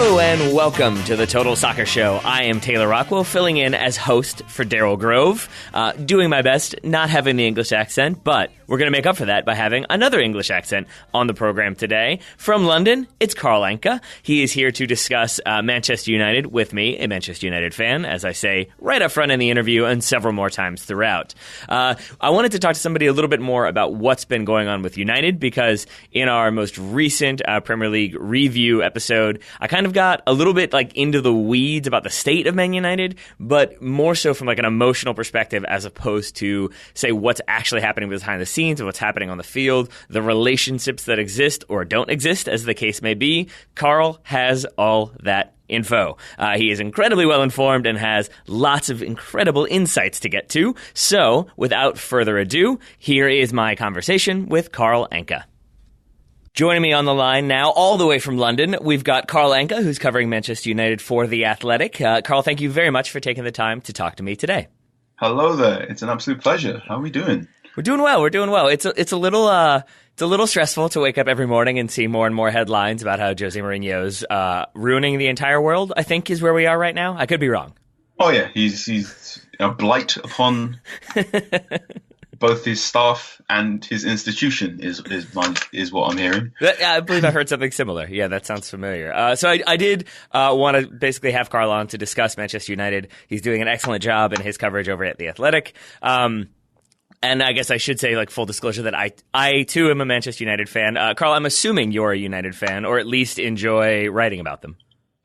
Hello and welcome to the Total Soccer Show. I am Taylor Rockwell, filling in as host for Daryl Grove, doing my best not having the English accent, but we're going to make up for that by having another English accent on the program today. From London, it's Carl Anka. He is here to discuss Manchester United with me, a Manchester United fan, as I say right up front in the interview and several more times throughout. I wanted to talk to somebody a little bit more about what's been going on with United, because in our most recent Premier League review episode, I kind of got a little bit into the weeds about the state of Man United, but more so from an emotional perspective as opposed to, say, what's actually happening behind the scenes, what's happening on the field, the relationships that exist or don't exist, as the case may be. Carl has all that info. He is incredibly well informed and has lots of incredible insights to get to. So, without further ado, here is my conversation with Carl Anka. Joining me on the line now, all the way from London, we've got Carl Anka, who's covering Manchester United for The Athletic. Carl, thank you very much for taking the time to talk to me today. Hello there. It's an absolute pleasure. How are we doing? We're doing well. It's a little stressful to wake up every morning and see more and more headlines about how Jose Mourinho's ruining the entire world, I think is where we are right now. I could be wrong. Oh, yeah. He's a blight upon both his staff and his institution is what I'm hearing. I believe I heard something similar. Yeah, that sounds familiar. So I did want to basically have Carl on to discuss Manchester United. He's doing an excellent job in his coverage over at The Athletic. And I guess I should say, full disclosure, that I too am a Manchester United fan. Carl, I'm assuming you're a United fan, or at least enjoy writing about them.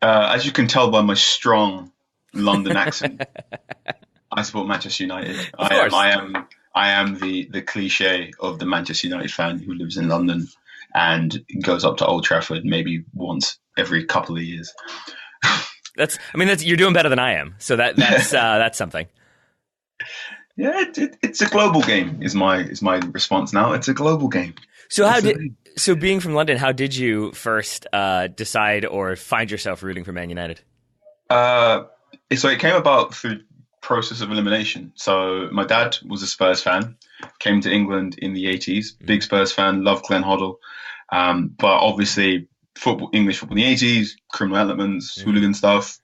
As you can tell by my strong London accent, I support Manchester United. I am the cliche of the Manchester United fan who lives in London and goes up to Old Trafford maybe once every couple of years. That's you're doing better than I am. So that's something. Yeah, it's a global game is my response now. It's a global game. So being from London, how did you first decide or find yourself rooting for Man United? So it came about through process of elimination. So my dad was a Spurs fan, came to England in the 80s, big Spurs fan, loved Glenn Hoddle. But obviously English football in the 80s, criminal elements, hooligan stuff.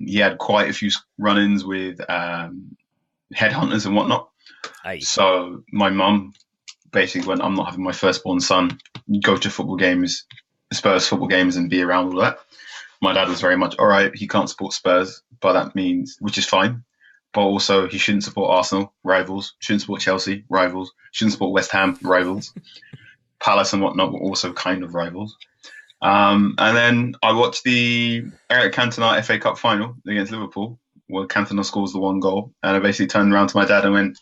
He had quite a few run-ins with headhunters and whatnot. Aye. So my mum basically went, I'm not having my firstborn son go to football games, Spurs football games, and be around all that. My dad was very much, all right, he can't support Spurs, but that means, which is fine, but also he shouldn't support Arsenal, rivals, shouldn't support Chelsea, rivals, shouldn't support West Ham, rivals, Palace and whatnot were also kind of rivals. And then I watched the Eric Cantona FA Cup final against Liverpool, where Cantona scores the one goal, and I basically turned around to my dad and went,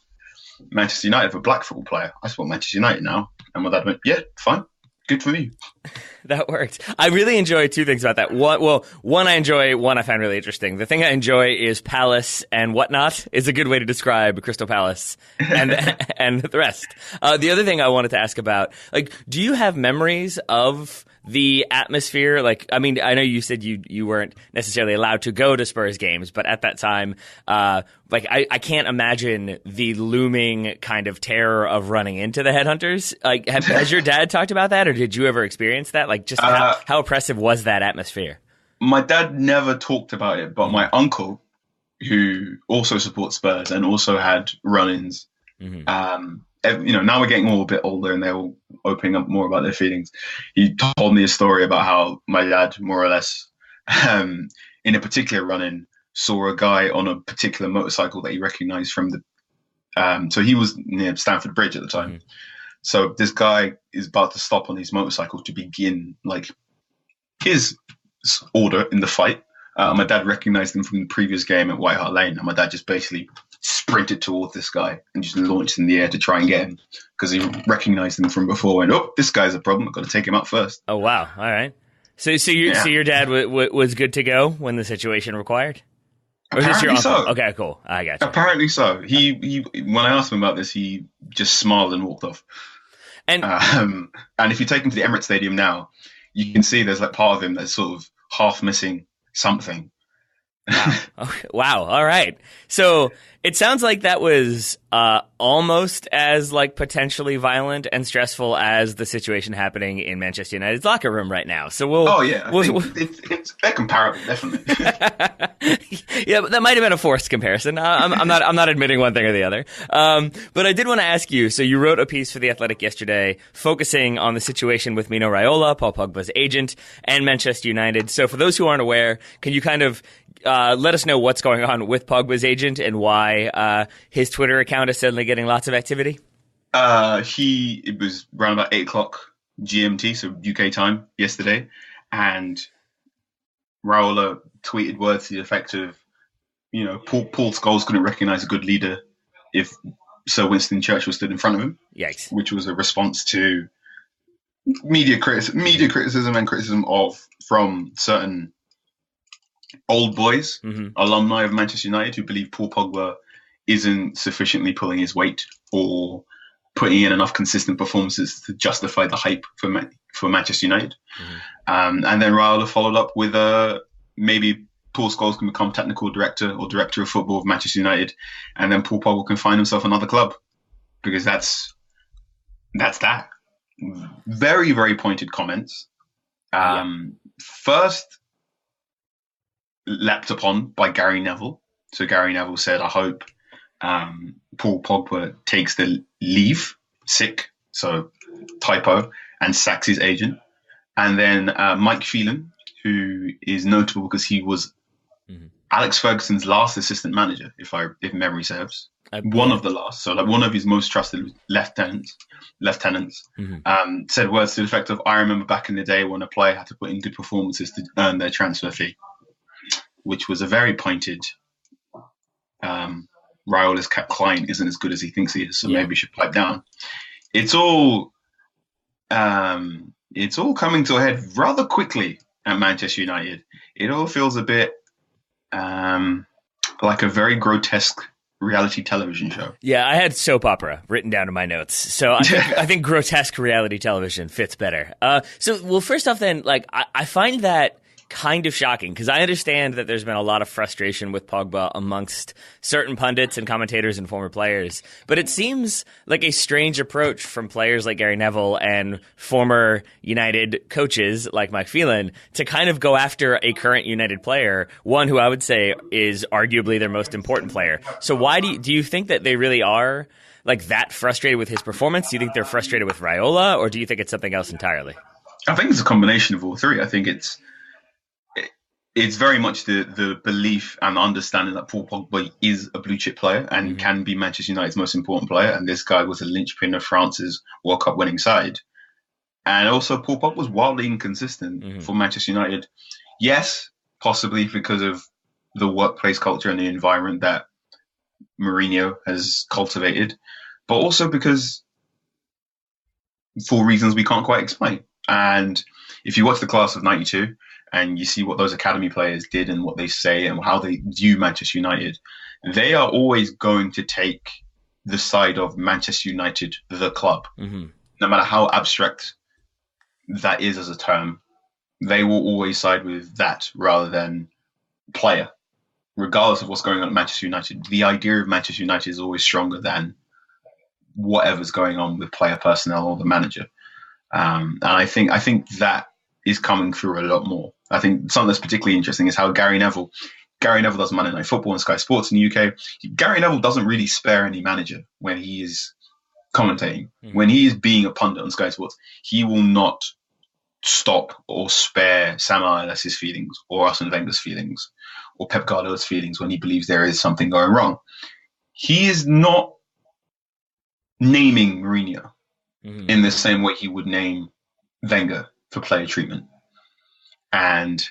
Manchester United for a black football player. I support Manchester United now. And my dad went, yeah, fine. Good for me. That worked. I really enjoy two things about that. One I find really interesting. The thing I enjoy is Palace and whatnot is a good way to describe Crystal Palace and and the rest. The other thing I wanted to ask about, do you have memories of the atmosphere? I know you said you weren't necessarily allowed to go to Spurs games, but at that time, I can't imagine the looming kind of terror of running into the headhunters. Has your dad talked about that, or did you ever experience that? How oppressive was that atmosphere? My dad never talked about it, but my uncle, who also supports Spurs and also had run-ins, now we're getting all a bit older and they're all opening up more about their feelings. He told me a story about how my dad, more or less, in a particular run-in, saw a guy on a particular motorcycle that he recognized from so he was near Stamford Bridge at the time. So this guy is about to stop on his motorcycle to begin his order in the fight. My dad recognized him from the previous game at White Hart Lane, and my dad just basically sprinted towards this guy and just launched in the air to try and get him because he recognized him from before. And this guy's a problem. I've got to take him out first. Oh wow! All right. So your dad was good to go when the situation required. Or is this your uncle? So. Okay, cool. I got you. Apparently so. He when I asked him about this, he just smiled and walked off. And if you take him to the Emirates Stadium now, you can see there's part of him that's sort of half missing something. Wow. Okay. Wow. All right. So It sounds like that was almost as like potentially violent and stressful as the situation happening in Manchester United's locker room right now. So they're comparable, definitely. Yeah, but that might have been a forced comparison. I'm not admitting one thing or the other. But I did want to ask you. So you wrote a piece for The Athletic yesterday, focusing on the situation with Mino Raiola, Paul Pogba's agent, and Manchester United. So for those who aren't aware, can you kind of let us know what's going on with Pogba's agent and why his Twitter account is suddenly getting lots of activity? It was around about 8 o'clock GMT, so UK time, yesterday, and Raiola tweeted words to the effect of, Paul Scholes couldn't recognise a good leader if Sir Winston Churchill stood in front of him. Yikes. Which was a response to media criticism and criticism from certain old boys, alumni of Manchester United, who believe Paul Pogba isn't sufficiently pulling his weight or putting in enough consistent performances to justify the hype for Manchester United. And then Raiola followed up with maybe Paul Scholes can become technical director or director of football of Manchester United, and then Paul Pogba can find himself another club, because that's that. Very, very pointed comments. First leapt upon by Gary Neville. So Gary Neville said, I hope Paul Pogba takes the leave, sick, so typo, and sacks his agent. And then Mike Phelan, who is notable because he was Alex Ferguson's last assistant manager, if memory serves. One of the last, so like one of his most trusted lieutenants, said words to the effect of, I remember back in the day when a player had to put in good performances to earn their transfer fee, which was a very pointed, Raiola's client isn't as good as he thinks he is, so maybe he should pipe down. It's all coming to a head rather quickly at Manchester United. It all feels a bit like a very grotesque reality television show. Yeah, I had soap opera written down in my notes, so I think grotesque reality television fits better. First off, then, like I find that kind of shocking, because I understand that there's been a lot of frustration with Pogba amongst certain pundits and commentators and former players, but it seems like a strange approach from players like Gary Neville and former United coaches like Mike Phelan to kind of go after a current United player, one who I would say is arguably their most important player. So why do you think that they really are like that frustrated with his performance? Do you think they're frustrated with Raiola, or do you think it's something else entirely? I think it's a combination of all three. I think it's very much the belief and understanding that Paul Pogba is a blue chip player and can be Manchester United's most important player. And this guy was a linchpin of France's World Cup winning side. And also Paul Pogba was wildly inconsistent for Manchester United. Yes, possibly because of the workplace culture and the environment that Mourinho has cultivated, but also because for reasons we can't quite explain. And if you watch the class of 92, and you see what those academy players did and what they say and how they view Manchester United, they are always going to take the side of Manchester United, the club. No matter how abstract that is as a term, they will always side with that rather than player. Regardless of what's going on at Manchester United, the idea of Manchester United is always stronger than whatever's going on with player personnel or the manager. And I think that is coming through a lot more. I think something that's particularly interesting is how Gary Neville does Monday Night Football and Sky Sports in the UK. Gary Neville doesn't really spare any manager when he is commentating. When he is being a pundit on Sky Sports, he will not stop or spare Sam Allardyce's feelings or Arsene Wenger's feelings or Pep Guardiola's feelings when he believes there is something going wrong. He is not naming Mourinho in the same way he would name Wenger for player treatment. And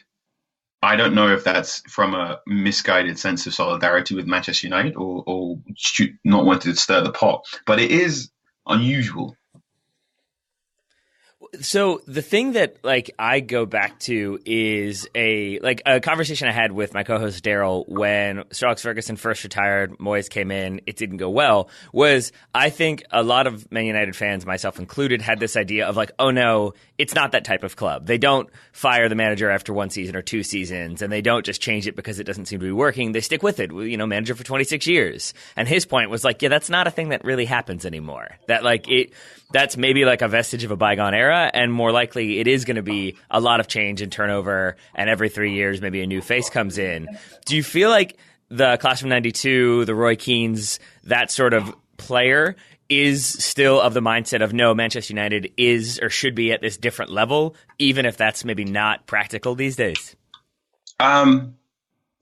I don't know if that's from a misguided sense of solidarity with Manchester United or not wanting to stir the pot, but it is unusual. So the thing that like I go back to is a conversation I had with my co-host Daryl when Sir Alex Ferguson first retired, Moyes came in, it didn't go well, was I think a lot of Man United fans, myself included, had this idea of like, oh no, it's not that type of club. They don't fire the manager after one season or two seasons, and they don't just change it because it doesn't seem to be working. They stick with it. You know, manager for 26 years. And his point was like, yeah, that's not a thing that really happens anymore. That like that's maybe like a vestige of a bygone era, and more likely it is going to be a lot of change and turnover, and every 3 years maybe a new face comes in. Do you feel like the class from 92, the Roy Keanes, that sort of player is still of the mindset of no, Manchester United is or should be at this different level, even if that's maybe not practical these days?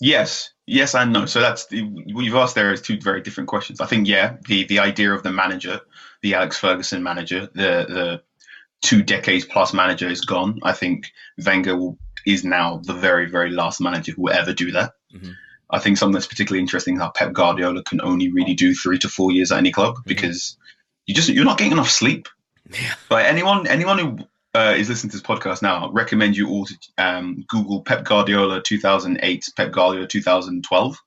Yes and no. So what you've asked there is two very different questions. I think, the idea of the manager, the Alex Ferguson manager, the 2 decades plus manager is gone. I think Wenger is now the very, very last manager who will ever do that. Mm-hmm. I think something that's particularly interesting is how Pep Guardiola can only really do 3 to 4 years at any club, because you're not getting enough sleep. Yeah. But anyone who is listening to this podcast now, I recommend you all to Google Pep Guardiola 2008, Pep Guardiola 2012,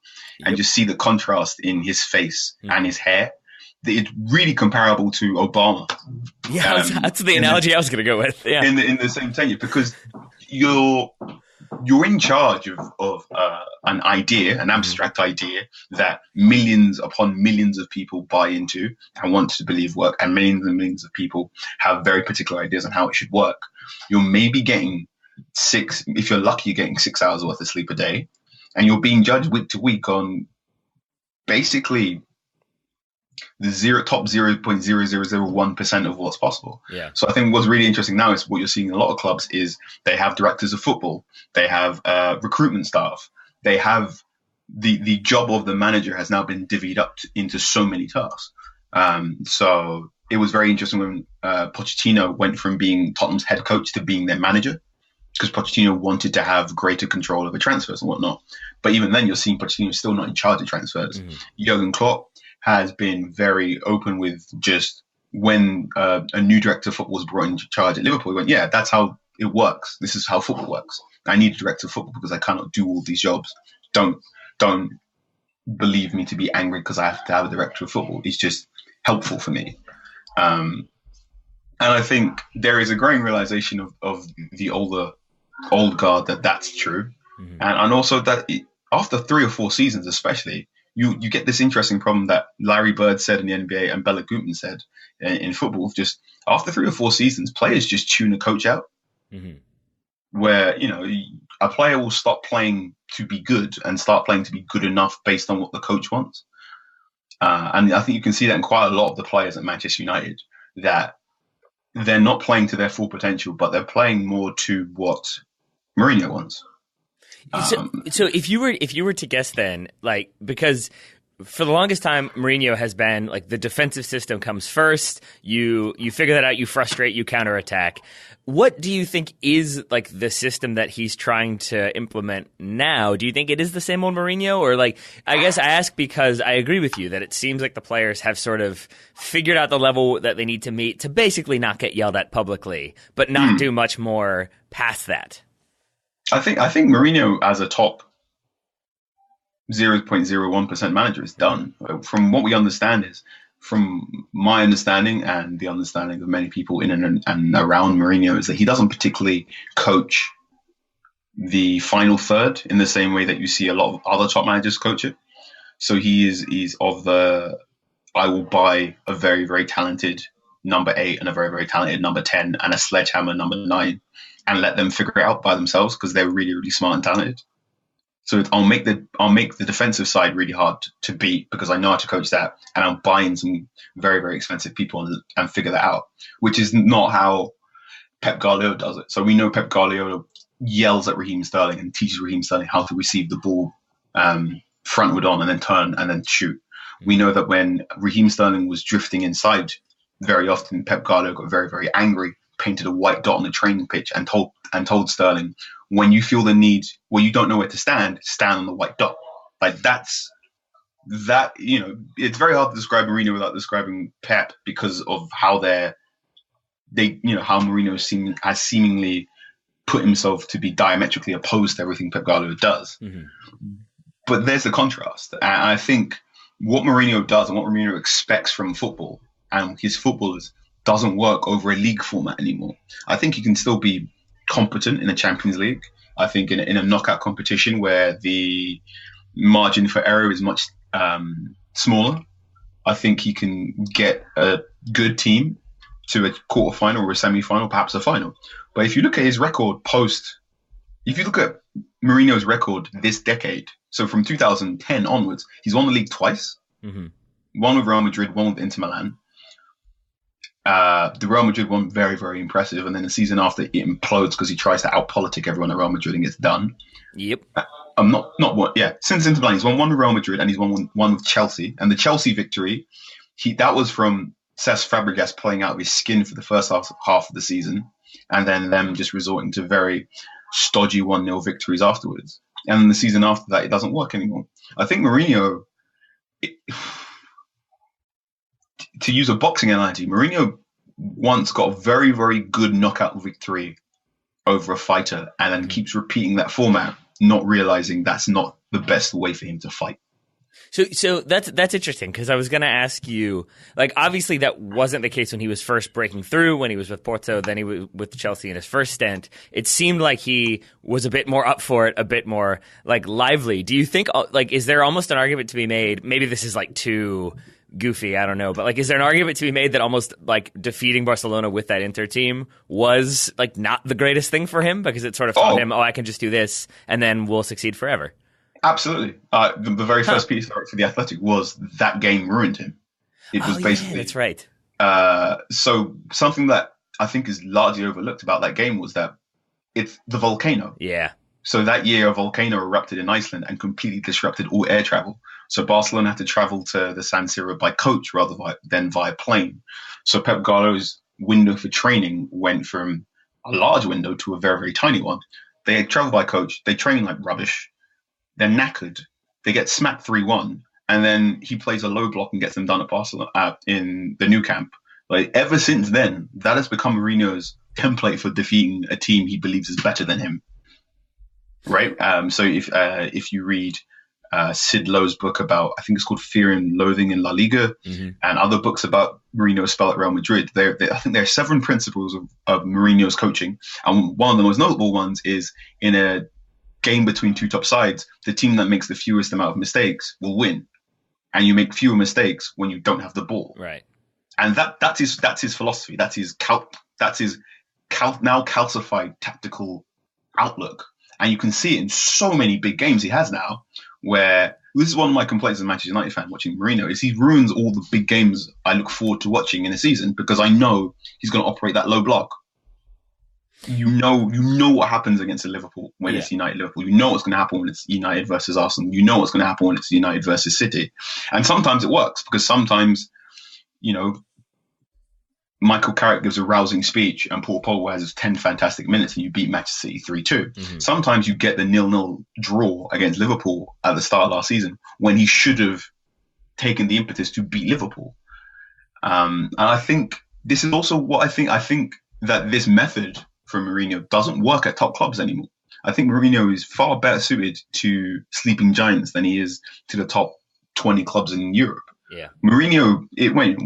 and just see the contrast in his face and his hair. It's really comparable to Obama. Yeah, that's the analogy I was going to go with. Yeah, in the same tenure, because you're in charge of an idea, an abstract idea that millions upon millions of people buy into and want to believe work, and millions of people have very particular ideas on how it should work. You're maybe getting if you're lucky, you're getting 6 hours worth of sleep a day, and you're being judged week to week on basically the top 0.0001% of what's possible. Yeah. So I think what's really interesting now is what you're seeing in a lot of clubs is they have directors of football, they have recruitment staff, they have the job of the manager has now been divvied up into so many tasks. So it was very interesting when Pochettino went from being Tottenham's head coach to being their manager, because Pochettino wanted to have greater control over transfers and whatnot. But even then, you're seeing Pochettino still not in charge of transfers. Mm-hmm. Jurgen Klopp has been very open with just when a new director of football was brought in charge at Liverpool, he went, yeah, that's how it works. This is how football works. I need a director of football because I cannot do all these jobs. Don't believe me to be angry because I have to have a director of football. It's just helpful for me. And I think there is a growing realization of the old guard that that's true. Mm-hmm. And also that after 3 or 4 seasons especially, you get this interesting problem that Larry Bird said in the NBA and Bela Gutmann said in football. Just after 3 or 4 seasons, players just tune a coach out. Mm-hmm. Where, a player will stop playing to be good and start playing to be good enough based on what the coach wants. And I think you can see that in quite a lot of the players at Manchester United, that they're not playing to their full potential, but they're playing more to what Mourinho wants. So if you were to guess then, like, because for the longest time, Mourinho has been like the defensive system comes first. You figure that out, you frustrate, you counterattack. What do you think is like the system that he's trying to implement now? Do you think it is the same old Mourinho, or like, I guess I ask because I agree with you that it seems like the players have sort of figured out the level that they need to meet to basically not get yelled at publicly, but not do much more past that. I think Mourinho as a top 0.01% manager is done. From what we understand is, from my understanding and the understanding of many people in and around Mourinho, is that he doesn't particularly coach the final third in the same way that you see a lot of other top managers coach it. So he's of the, I will buy a very, very talented number 8 and a very, very talented number 10 and a sledgehammer number 9 and let them figure it out by themselves because they're really, really smart and talented. So I'll make the defensive side really hard to beat because I know how to coach that, and I'll buy in some very, very expensive people and figure that out, which is not how Pep Guardiola does it. So we know Pep Guardiola yells at Raheem Sterling and teaches Raheem Sterling how to receive the ball frontward on and then turn and then shoot. We know that when Raheem Sterling was drifting inside, very often Pep Guardiola got very, very angry, painted a white dot on the training pitch and told Sterling, when you feel the need, well, you don't know where to stand on the white dot. Like it's very hard to describe Mourinho without describing Pep because of how they're how Mourinho has seemingly put himself to be diametrically opposed to everything Pep Guardiola does. Mm-hmm. But there's the contrast. And I think what Mourinho does and what Mourinho expects from football and his footballers doesn't work over a league format anymore. I think he can still be competent in a Champions League. I think in a knockout competition where the margin for error is much smaller, I think he can get a good team to a quarterfinal or a semi-final, perhaps a final. But if you look at his record if you look at Mourinho's record this decade, so from 2010 onwards, he's won the league twice. Mm-hmm. One with Real Madrid, one with Inter Milan. The Real Madrid one, very, very impressive. And then the season after, it implodes because he tries to out-politic everyone at Real Madrid and gets done. Yep. Since Inter Milan, he's won one with Real Madrid and he's won one with Chelsea. And the Chelsea victory, that was from Cesc Fabregas playing out of his skin for the first half of the season, and then them just resorting to very stodgy 1-0 victories afterwards. And then the season after that, it doesn't work anymore. I think Mourinho, to use a boxing analogy, Mourinho once got a very, very good knockout victory over a fighter and then keeps repeating that format, not realizing that's not the best way for him to fight. So that's interesting, because I was going to ask you, like, obviously that wasn't the case when he was first breaking through, when he was with Porto, then he was with Chelsea in his first stint. It seemed like he was a bit more up for it, a bit more, like, lively. Do you think, like, is there almost an argument to be made, maybe this is, like, too goofy, I don't know, but, like, is there an argument to be made that almost, like, defeating Barcelona with that Inter team was, like, not the greatest thing for him, because it sort of taught him, I can just do this, and then we'll succeed forever? Absolutely. The very first piece for the Athletic was that game ruined him. It was basically that's right. So something that I think is largely overlooked about that game was that it's the volcano. Yeah. So that year, a volcano erupted in Iceland and completely disrupted all air travel. So Barcelona had to travel to the San Siro by coach rather than via plane. So Pep Guardiola's window for training went from a large window to a very, very tiny one. They travel by coach. They train like rubbish. They're knackered. They get smacked 3-1, and then he plays a low block and gets them done at Barcelona in the new camp. Like, ever since then, that has become Mourinho's template for defeating a team he believes is better than him. Right. So if you read Sid Lowe's book about, I think it's called Fear and Loathing in La Liga, and other books about Mourinho's spell at Real Madrid, I think there are 7 principles of Mourinho's coaching, and one of the most notable ones is in a game between two top sides, the team that makes the fewest amount of mistakes will win, and you make fewer mistakes when you don't have the ball. Right. And that's his philosophy. That's his now calcified tactical outlook, and you can see it in so many big games he has now. Where this is one of my complaints as a Manchester United fan watching Mourinho is he ruins all the big games I look forward to watching in a season because I know he's going to operate that low block. You know what happens against a Liverpool when it's United-Liverpool. You know what's going to happen when it's United versus Arsenal. You know what's going to happen when it's United versus City. And sometimes it works because sometimes, Michael Carrick gives a rousing speech and Paul Pogba has 10 fantastic minutes and you beat Manchester City 3-2. Mm-hmm. Sometimes you get the 0-0 draw against Liverpool at the start of last season when he should have taken the impetus to beat Liverpool. And I think this is also what I think that this method for Mourinho doesn't work at top clubs anymore. I think Mourinho is far better suited to sleeping giants than he is to the top 20 clubs in Europe. Yeah. Mourinho,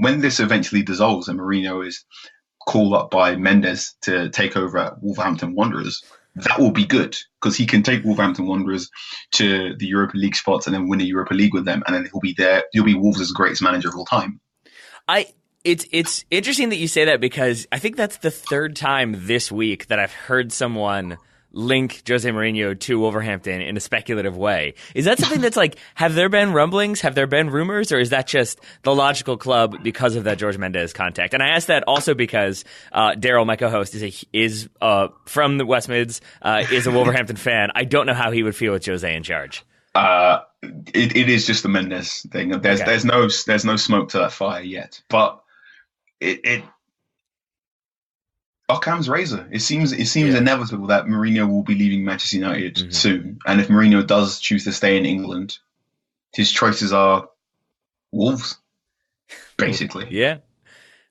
when this eventually dissolves and Mourinho is called up by Mendes to take over at Wolverhampton Wanderers, that will be good because he can take Wolverhampton Wanderers to the Europa League spots and then win the Europa League with them, and then he'll be there. He'll be Wolves' greatest manager of all time. It's interesting that you say that because I think that's the third time this week that I've heard someone link Jose Mourinho to Wolverhampton in a speculative way. Is that something that's like, have there been rumblings? Have there been rumors? Or is that just the logical club because of that George Mendes contact? And I ask that also because Daryl, my co-host, is from the West Mids, is a Wolverhampton fan. I don't know how he would feel with Jose in charge. It is just the Mendes thing. There's no smoke to that fire yet. But Occam's razor. It seems inevitable that Mourinho will be leaving Manchester United soon. And if Mourinho does choose to stay in England, his choices are Wolves, basically. Yeah.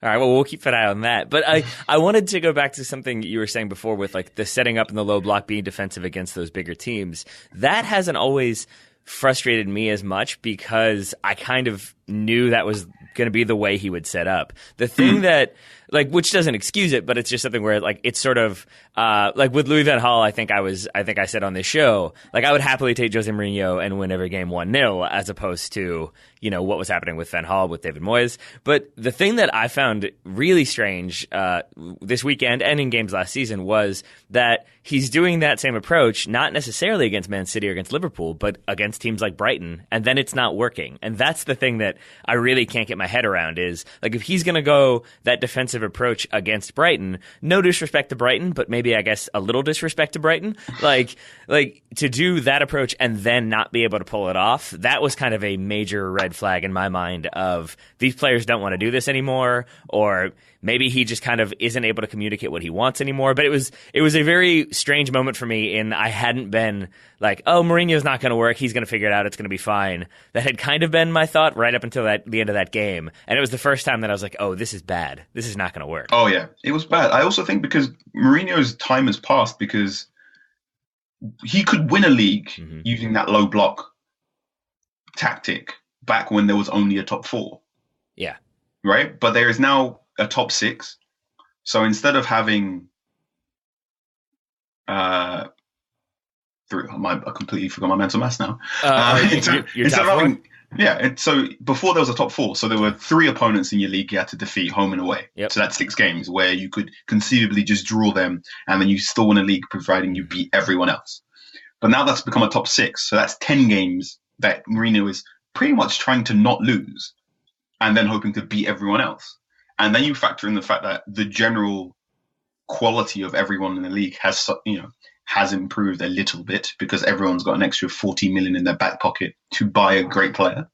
All right, well, we'll keep an eye on that. But I wanted to go back to something you were saying before with like the setting up in the low block, being defensive against those bigger teams. That hasn't always frustrated me as much because I kind of knew that was going to be the way he would set up. The thing that, like, which doesn't excuse it, but it's just something where, like, it's sort of like with Louis van Gaal. I think I said on this show, like, I would happily take Jose Mourinho and win every game 1-0 as opposed to, you know, what was happening with Van Gaal with David Moyes. But the thing that I found really strange this weekend and in games last season was that he's doing that same approach, not necessarily against Man City or against Liverpool, but against teams like Brighton, and then it's not working. And that's the thing that I really can't get my head around is, like, if he's going to go that defensive approach against Brighton, no disrespect to Brighton, but maybe I guess a little disrespect to Brighton, like to do that approach and then not be able to pull it off, that was kind of a major red flag in my mind of these players don't want to do this anymore, or maybe he just kind of isn't able to communicate what he wants anymore. But it was a very strange moment for me, and I hadn't been like, oh, Mourinho's not going to work, he's going to figure it out, it's going to be fine. That had kind of been my thought right up until the end of that game. And it was the first time that I was like, oh, this is bad. This is not going to work. Oh, yeah, it was bad. I also think because Mourinho's time has passed, because he could win a league using that low block tactic back when there was only a top four. Yeah. Right? But there is now a top six. So instead of having I completely forgot my mental mass now. So before there was a top four, so there were 3 opponents in your league you had to defeat home and away. Yep. So that's 6 games where you could conceivably just draw them and then you still win a league providing you beat everyone else. But now that's become a top 6. So that's 10 games that Mourinho is pretty much trying to not lose and then hoping to beat everyone else. And then you factor in the fact that the general quality of everyone in the league has improved a little bit because everyone's got an extra 40 million in their back pocket to buy a great player.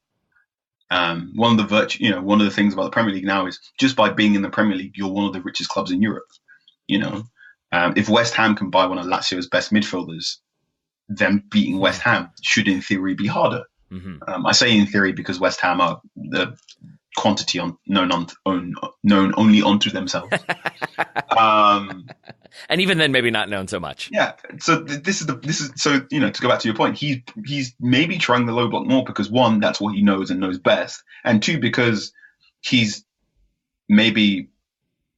One of the things about the Premier League now is just by being in the Premier League, you're one of the richest clubs in Europe. If West Ham can buy one of Lazio's best midfielders, then beating West Ham should in theory be harder. I say in theory because West Ham are the quantity known only onto themselves. And even then, maybe not known so much. Yeah. So to go back to your point, he's maybe trying the low block more because 1, that's what he knows and knows best, and 2, because he's maybe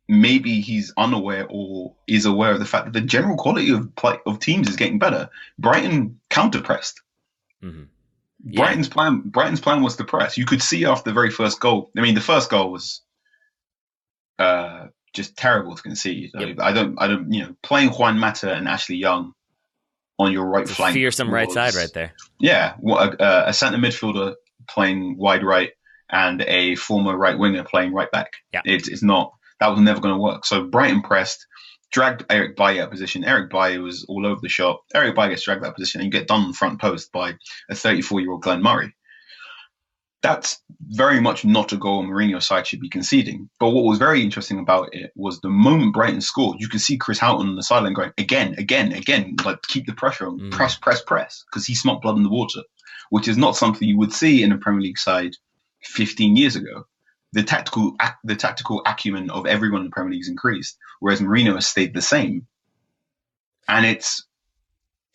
he's unaware or is aware of the fact that the general quality of teams is getting better. Brighton counter-pressed. Yeah. Brighton's plan was to press. You could see after the very first goal. I mean, the first goal was just terrible to concede. Yep. I don't. Playing Juan Mata and Ashley Young on your right flank. Fearsome right side right there. Yeah, a centre midfielder playing wide right and a former right winger playing right back. Yeah, it's not. That was never going to work. So Brighton pressed, dragged Eric Bailly out of position. Eric Bailly was all over the shop. Eric Bailly gets dragged out of position and you get done on the front post by a 34-year-old Glenn Murray. That's very much not a goal Mourinho's side should be conceding. But what was very interesting about it was the moment Brighton scored, you could see Chris Houghton on the sideline going, again, like keep the pressure on, press, because he smelt blood in the water, which is not something you would see in a Premier League side 15 years ago. The tactical acumen of everyone in the Premier League has increased, whereas Mourinho has stayed the same. And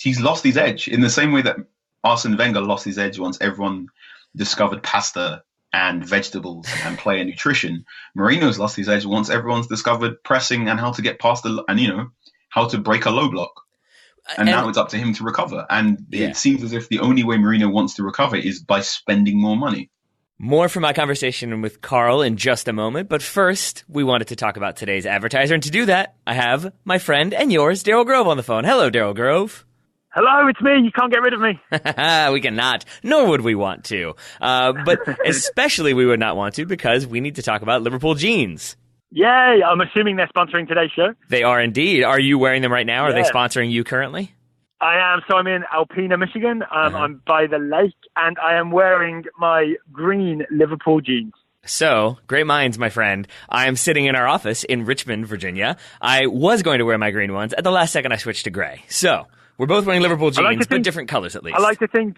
he's lost his edge in the same way that Arsene Wenger lost his edge once everyone discovered pasta and vegetables and player nutrition. Mourinho's lost his edge once everyone's discovered pressing and how to get past how to break a low block. And now it's up to him to recover. And it seems as if the only way Mourinho wants to recover is by spending more money. More from my conversation with Carl in just a moment, but first, we wanted to talk about today's advertiser, and to do that, I have my friend and yours, Daryl Grove, on the phone. Hello, Daryl Grove. Hello, it's me. You can't get rid of me. We cannot, nor would we want to. But especially we would not want to because we need to talk about Liverpool jeans. Yay, I'm assuming they're sponsoring today's show. They are indeed. Are you wearing them right now? Are they sponsoring you currently? I am. So I'm in Alpena, Michigan. I'm by the lake, and I am wearing my green Liverpool jeans. So, great minds, my friend. I am sitting in our office in Richmond, Virginia. I was going to wear my green ones. At the last second, I switched to gray. So, we're both wearing Liverpool jeans, but different colors at least. I like to think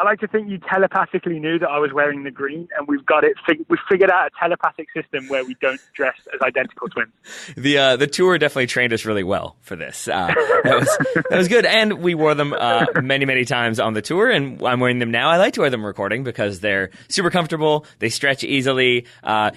I like to think you telepathically knew that I was wearing the green, and we've got it. We figured out a telepathic system where we don't dress as identical twins. The tour definitely trained us really well for this. That was good, and we wore them many times on the tour, and I'm wearing them now. I like to wear them recording because they're super comfortable. They stretch easily,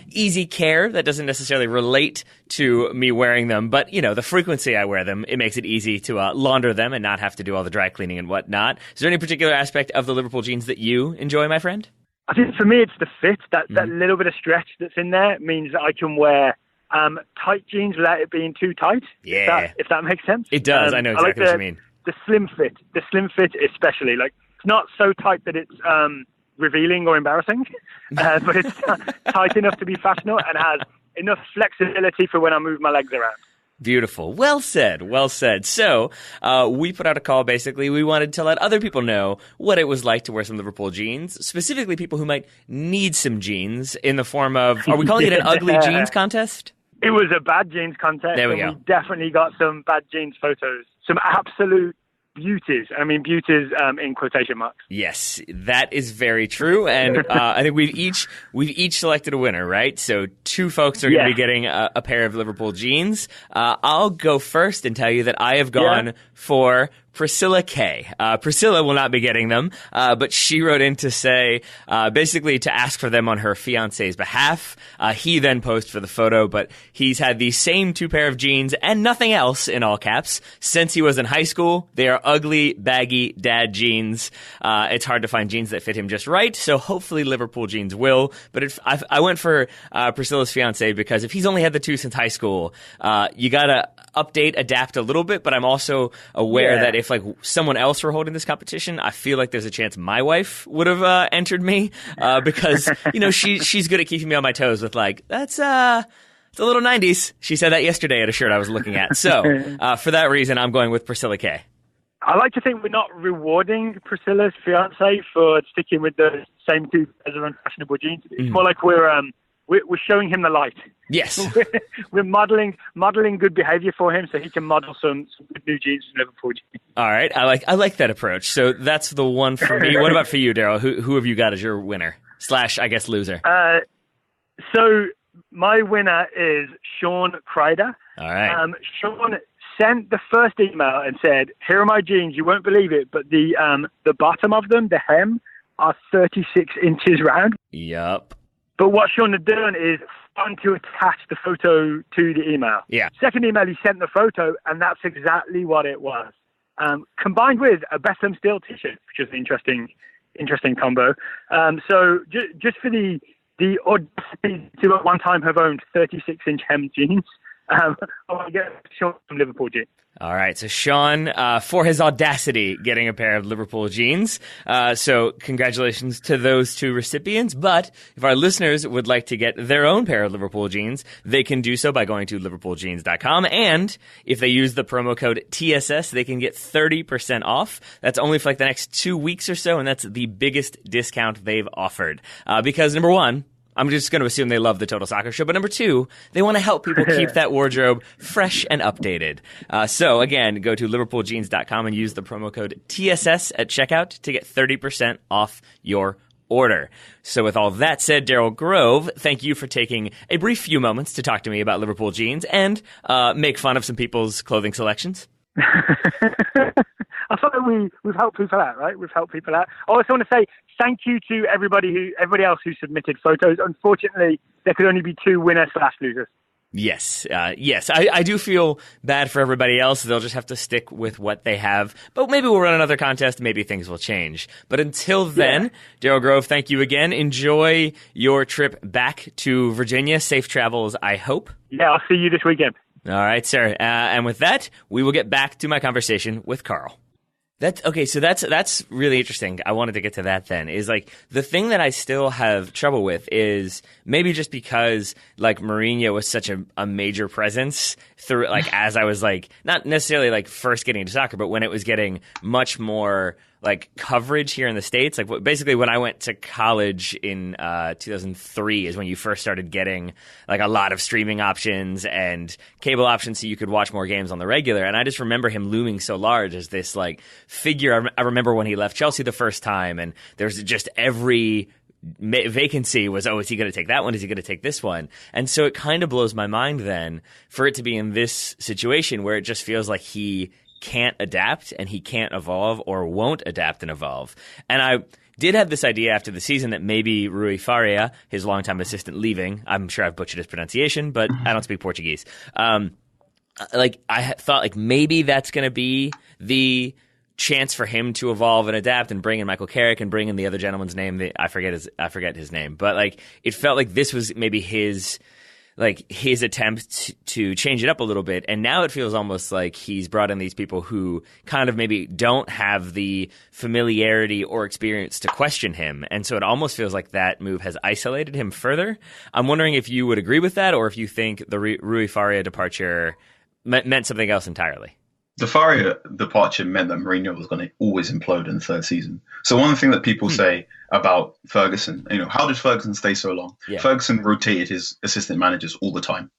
easy care that doesn't necessarily relate to me wearing them, but the frequency I wear them, it makes it easy to launder them and not have to do all the dry cleaning and whatnot. Is there any particular aspect of the Liverpool jeans that you enjoy, my friend? I think for me it's the fit. That little bit of stretch that's in there means that I can wear tight jeans without it being too tight. Yeah, if that makes sense. It does. I know exactly what you mean. The slim fit especially, like it's not so tight that it's revealing or embarrassing, but it's tight enough to be fashionable and has enough flexibility for when I move my legs around. Beautiful. Well said. Well said. So we put out a call, basically. We wanted to let other people know what it was like to wear some Liverpool jeans, specifically people who might need some jeans in the form of, are we calling it an ugly jeans contest? It was a bad jeans contest. There we go. We definitely got some bad jeans photos. Some absolute beauties. I mean, beauties in quotation marks. Yes, that is very true. And I think we've each selected a winner, right? So 2 folks are going to be getting a pair of Liverpool jeans. I'll go first and tell you that I have gone for Priscilla K. Priscilla will not be getting them, but she wrote in to say, basically to ask for them on her fiance's behalf. He then posed for the photo, but he's had the same 2 pair of jeans and nothing else, in all caps, since he was in high school. They are ugly, baggy dad jeans. It's hard to find jeans that fit him just right, so hopefully Liverpool jeans will. But I went for Priscilla's fiance because if he's only had the 2 since high school, you gotta update, adapt a little bit, but I'm also aware that if like someone else were holding this competition, I feel like there's a chance my wife would have entered me because she's good at keeping me on my toes with like it's a little 90s. She said that yesterday at a shirt I was looking at. So for that reason, I'm going with Priscilla K. I like to think we're not rewarding Priscilla's fiance for sticking with the same 2 pairs of unfashionable jeans. It's more like we're showing him the light. Yes. We're modeling good behavior for him so he can model some good new jeans from Liverpool jeans. All right. I like that approach. So that's the one for me. What about for you, Daryl? Who have you got as your winner / I guess loser? So my winner is Sean Kreider. All right. Sean sent the first email and said, "Here are my jeans. You won't believe it, but the bottom of them, the hem, are 36 inches round." Yup. But what Sean had done is fun to attach the photo to the email. Yeah. Second email, he sent the photo, and that's exactly what it was. Combined with a Bethlehem Steel t-shirt, which is an interesting combo. So just for the audacity to at one time have owned 36-inch hem jeans, I want to get Sean some Liverpool jeans. All right, so Sean, for his audacity, getting a pair of Liverpool jeans. So congratulations to those 2 recipients. But if our listeners would like to get their own pair of Liverpool jeans, they can do so by going to liverpooljeans.com. And if they use the promo code TSS, they can get 30% off. That's only for like the next 2 weeks or so, and that's the biggest discount they've offered. Because number 1, I'm just going to assume they love the Total Soccer Show. But number 2, they want to help people keep that wardrobe fresh and updated. So again, go to liverpooljeans.com and use the promo code TSS at checkout to get 30% off your order. So with all that said, Daryl Grove, thank you for taking a brief few moments to talk to me about Liverpool jeans and make fun of some people's clothing selections. I thought we've helped people out, right? We've helped people out. I also want to say thank you to everybody else who submitted photos. Unfortunately, there could only be 2 winners / losers. Yes. I do feel bad for everybody else. They'll just have to stick with what they have. But maybe we'll run another contest. Maybe things will change. But until then, Daryl Grove, thank you again. Enjoy your trip back to Virginia. Safe travels, I hope. Yeah, I'll see you this weekend. All right, sir. And with that, we will get back to my conversation with Carl. That's really interesting. I wanted to get to that then. Is like the thing that I still have trouble with is maybe just because like Mourinho was such a major presence through like as I was like not necessarily like first getting into soccer, but when it was getting much more like coverage here in the States. Like basically when I went to college in 2003 is when you first started getting like a lot of streaming options and cable options so you could watch more games on the regular. And I just remember him looming so large as this like figure. I remember when he left Chelsea the first time, and there's just every vacancy was, oh, is he going to take that one? Is he going to take this one? And so it kind of blows my mind then for it to be in this situation where it just feels like he can't adapt and he can't evolve or won't adapt and evolve. And I did have this idea after the season that maybe Rui Faria, his longtime assistant, leaving, I'm sure I've butchered his pronunciation, but I don't speak Portuguese. Like I thought like maybe that's going to be the chance for him to evolve and adapt and bring in Michael Carrick and bring in the other gentleman's name. I forget his name, but like it felt like this was maybe his attempt to change it up a little bit. And now it feels almost like he's brought in these people who kind of maybe don't have the familiarity or experience to question him. And so it almost feels like that move has isolated him further. I'm wondering if you would agree with that, or if you think the Rui Faria departure meant something else entirely. The Faria departure meant that Mourinho was going to always implode in the third season. So one thing that people say about Ferguson, how did Ferguson stay so long? Yeah. Ferguson rotated his assistant managers all the time.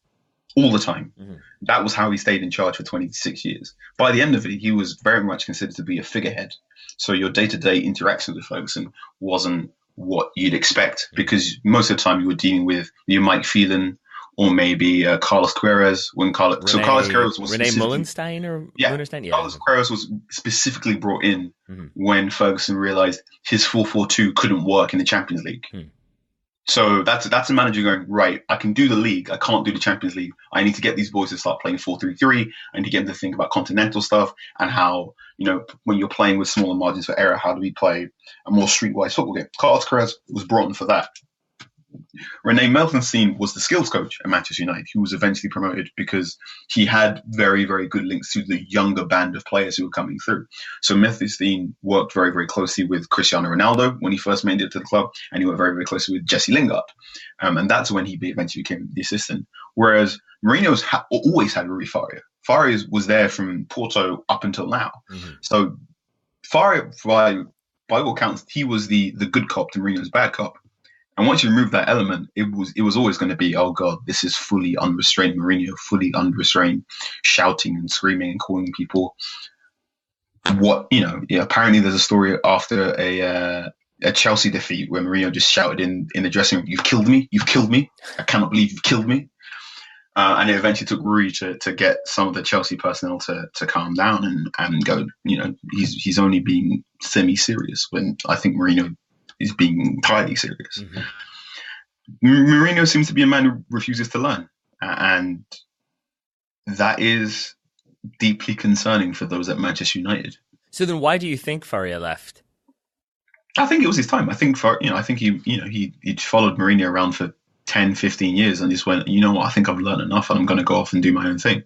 Mm-hmm. That was how he stayed in charge for 26 years. By the end of it, he was very much considered to be a figurehead. So your day-to-day interaction with Ferguson wasn't what you'd expect, because most of the time you were dealing with your Mike Phelan, or maybe Carlos Queiroz. Carlos Queiroz was Rene Mullenstein or Mullenstein? Yeah, Carlos Queiroz was specifically brought in when Ferguson realised his 4-4-2 couldn't work in the Champions League. So that's a manager going, right, I can do the league, I can't do the Champions League. I need to get these boys to start playing 4-3-3. I need to get them to think about continental stuff and how, when you're playing with smaller margins for error, how do we play a more streetwise football game? Carlos Queiroz was brought in for that. Rene Meltenstein was the skills coach at Manchester United, who was eventually promoted because he had very, very good links to the younger band of players who were coming through. So Meltenstein worked very, very closely with Cristiano Ronaldo when he first made it to the club, and he worked very, very closely with Jesse Lingard. And that's when he eventually became the assistant. Whereas Mourinho's always had Rui Faria. Faria was there from Porto up until now. So Faria, by all counts, he was the good cop to Mourinho's bad cop. And once you remove that element, it was always going to be, oh God, this is fully unrestrained Mourinho, fully unrestrained, shouting and screaming and calling people apparently there's a story after a Chelsea defeat where Mourinho just shouted in the dressing room, you've killed me, I cannot believe you've killed me. And it eventually took Rui to get some of the Chelsea personnel to calm down and go, he's only being semi-serious, when I think Mourinho is being entirely serious. Mourinho seems to be a man who refuses to learn, and that is deeply concerning for those at Manchester United. So then, why do you think Faria left? I think it was his time. I think he followed Mourinho around for 10, 15 years and just went, I think I've learned enough and I'm going to go off and do my own thing.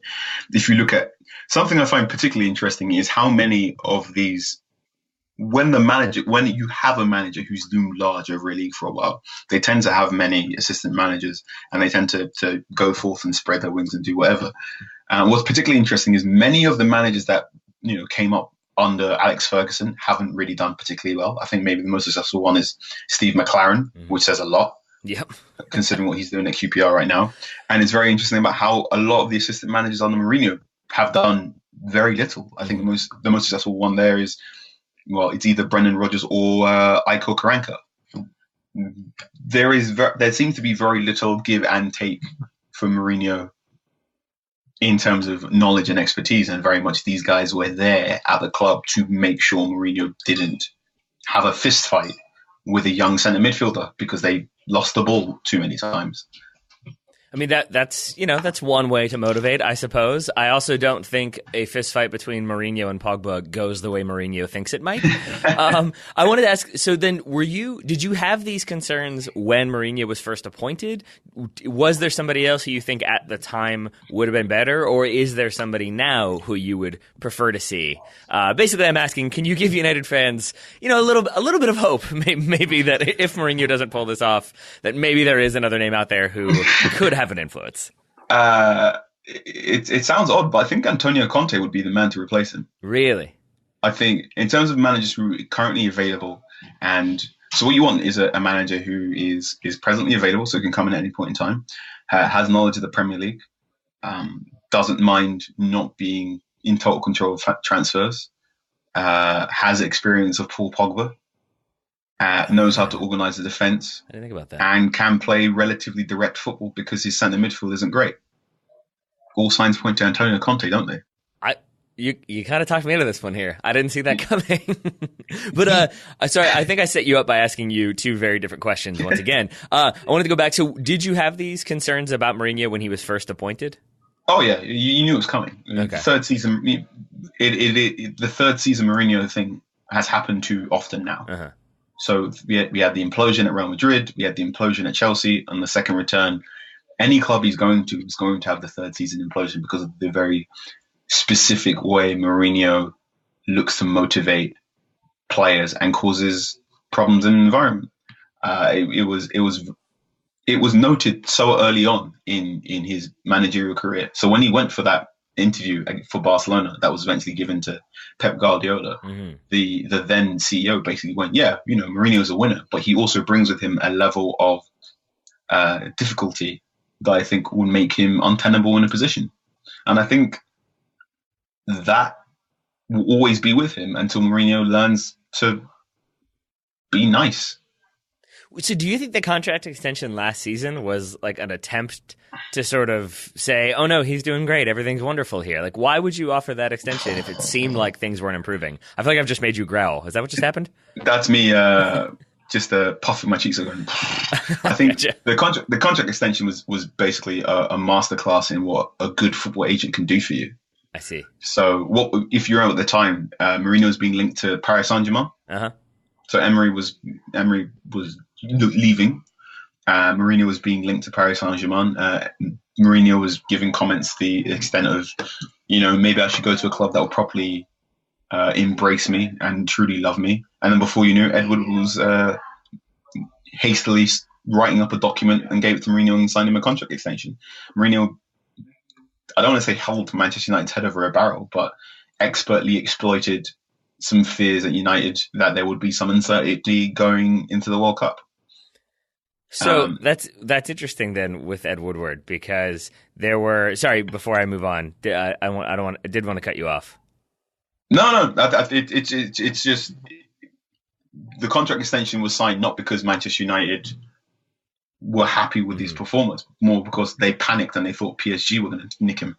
If you look at something I find particularly interesting is how many of these, when you have a manager who's loomed large over a league for a while, they tend to have many assistant managers and they tend to go forth and spread their wings and do whatever. What's particularly interesting is many of the managers that came up under Alex Ferguson haven't really done particularly well. I think maybe the most successful one is Steve McLaren, which says a lot. Yep. Considering what he's doing at QPR right now. And it's very interesting about how a lot of the assistant managers under Mourinho have done very little. I think the most successful one there is, it's either Brendan Rodgers or Carl Anka. There seems to be very little give and take for Mourinho in terms of knowledge and expertise, and very much these guys were there at the club to make sure Mourinho didn't have a fist fight with a young centre midfielder because they lost the ball too many times. I mean, that's one way to motivate, I suppose. I also don't think a fist fight between Mourinho and Pogba goes the way Mourinho thinks it might. I wanted to ask, so then did you have these concerns when Mourinho was first appointed? Was there somebody else who you think at the time would have been better, or is there somebody now who you would prefer to see? Basically, I'm asking, can you give United fans, a little bit of hope, maybe that if Mourinho doesn't pull this off, that maybe there is another name out there who could have an influence? It sounds odd, but I think Antonio Conte would be the man to replace him. Really? I think in terms of managers who are currently available, and so what you want is a manager who is presently available, so can come in at any point in time, has knowledge of the Premier League, doesn't mind not being in total control of transfers, has experience of Paul Pogba, knows how to organise the defence. I didn't think about that. And can play relatively direct football because his centre midfield isn't great. All signs point to Antonio Conte, don't they? You kind of talked me into this one here. I didn't see that coming. But sorry, I think I set you up by asking you two very different questions once again. I wanted to go back. So did you have these concerns about Mourinho when he was first appointed? Oh yeah, you knew it was coming. Okay. Third season, the third season Mourinho thing has happened too often now. Uh-huh. So we had the implosion at Real Madrid, we had the implosion at Chelsea. On the second return, any club he's going to is going to have the third season implosion because of the very specific way Mourinho looks to motivate players and causes problems in the environment. It was noted so early on in his managerial career. So when he went for that interview for Barcelona, that was eventually given to Pep Guardiola. Mm-hmm. The then CEO basically went, yeah, Mourinho's a winner, but he also brings with him a level of difficulty that I think would make him untenable in a position. And I think that will always be with him until Mourinho learns to be nice. So do you think the contract extension last season was like an attempt to sort of say, oh no, he's doing great, everything's wonderful here? Like, why would you offer that extension if it seemed like things weren't improving? I feel like I've just made you growl. Is that what just happened? That's me just puffing my cheeks going. I think gotcha. the contract extension was basically a masterclass in what a good football agent can do for you. I see. So what if you're out at the time, Mourinho was being linked to Paris Saint-Germain. Uh-huh. So Emery was leaving. Mourinho was being linked to Paris Saint-Germain. Mourinho was giving comments to the extent of, maybe I should go to a club that will properly embrace me and truly love me. And then before you knew, Ed Woodward was hastily writing up a document and gave it to Mourinho and signed him a contract extension. Mourinho, I don't want to say held Manchester United's head over a barrel, but expertly exploited some fears at United that there would be some uncertainty going into the World Cup. So that's interesting then with Ed Woodward, because there were. Sorry, before I move on, I did want to cut you off. No, it's just the contract extension was signed not because Manchester United were happy with his performance, more because they panicked and they thought PSG were going to nick him.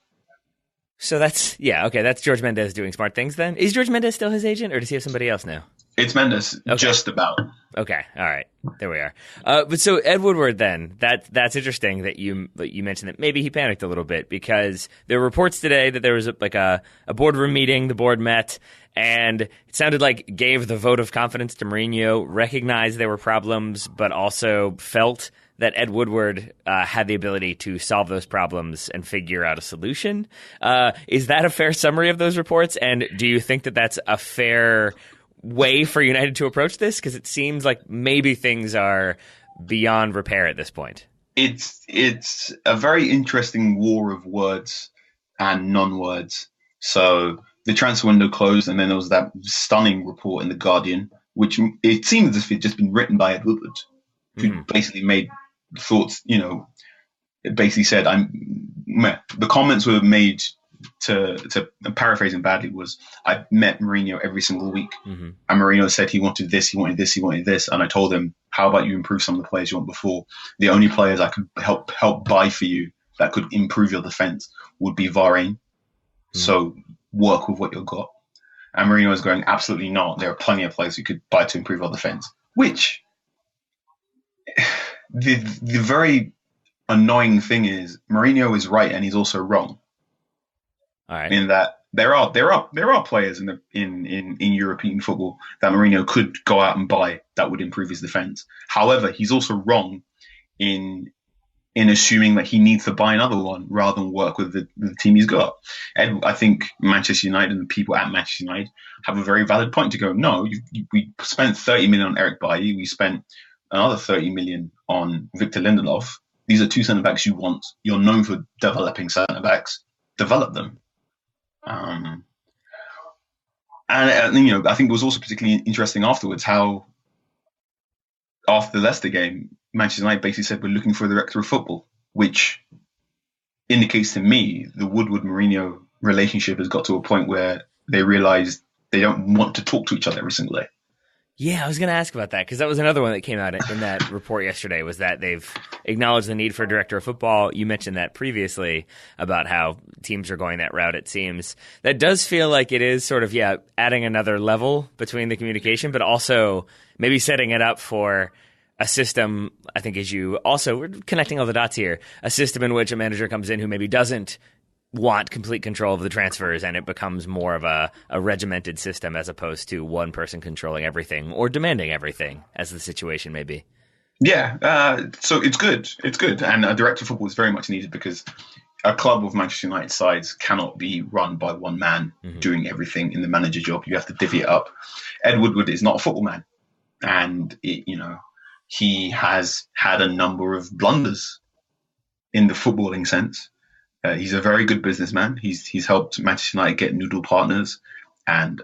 So that's George Mendes doing smart things then. Is George Mendes still his agent, or does he have somebody else now? It's Mendes, okay. Just about. Okay, all right, there we are. But so Ed Woodward then, that's interesting that you mentioned that maybe he panicked a little bit, because there were reports today that there was a boardroom meeting, the board met, and it sounded like gave the vote of confidence to Mourinho, recognized there were problems, but also felt that Ed Woodward had the ability to solve those problems and figure out a solution. Is that a fair summary of those reports? And do you think that that's a fair way for United to approach this? Because it seems like maybe things are beyond repair at this point. It's a very interesting war of words and non-words. So the transfer window closed, and then there was that stunning report in The Guardian, which it seems as if it had just been written by Ed Woodward, who basically made thoughts, it basically said, the comments were made to paraphrasing badly was, I met Mourinho every single week, and Mourinho said he wanted this, he wanted this, he wanted this, and I told him, how about you improve some of the players you want before? The only players I could help buy for you that could improve your defense would be Varane. So work with what you've got. And Mourinho was going, absolutely not. There are plenty of players you could buy to improve our defense. Which the very annoying thing is, Mourinho is right and he's also wrong. All right. In that there are players in European football that Mourinho could go out and buy that would improve his defense. However, he's also wrong in assuming that he needs to buy another one rather than work with the team he's got. And I think Manchester United and the people at Manchester United have a very valid point to go, no, we spent 30 million on Eric Bailly, we spent another 30 million on Victor Lindelof. These are two centre-backs you want. You're known for developing centre-backs. Develop them. And I think it was also particularly interesting afterwards how after the Leicester game, Manchester United basically said we're looking for a director of football, which indicates to me the Woodward-Mourinho relationship has got to a point where they realise they don't want to talk to each other every single day. Yeah, I was going to ask about that because that was another one that came out in that report yesterday, was that they've acknowledged the need for a director of football. You mentioned that previously about how teams are going that route, it seems. That does feel like it is sort of, adding another level between the communication, but also maybe setting it up for a system, I think, we're connecting all the dots here, a system in which a manager comes in who maybe doesn't want complete control of the transfers, and it becomes more of a regimented system as opposed to one person controlling everything or demanding everything, as the situation may be. Yeah, so it's good. It's good. And a director of football is very much needed because a club of Manchester United size cannot be run by one man doing everything in the manager job. You have to divvy it up. Ed Woodward is not a football man. And, he has had a number of blunders in the footballing sense. He's a very good businessman. He's helped Manchester United get noodle partners and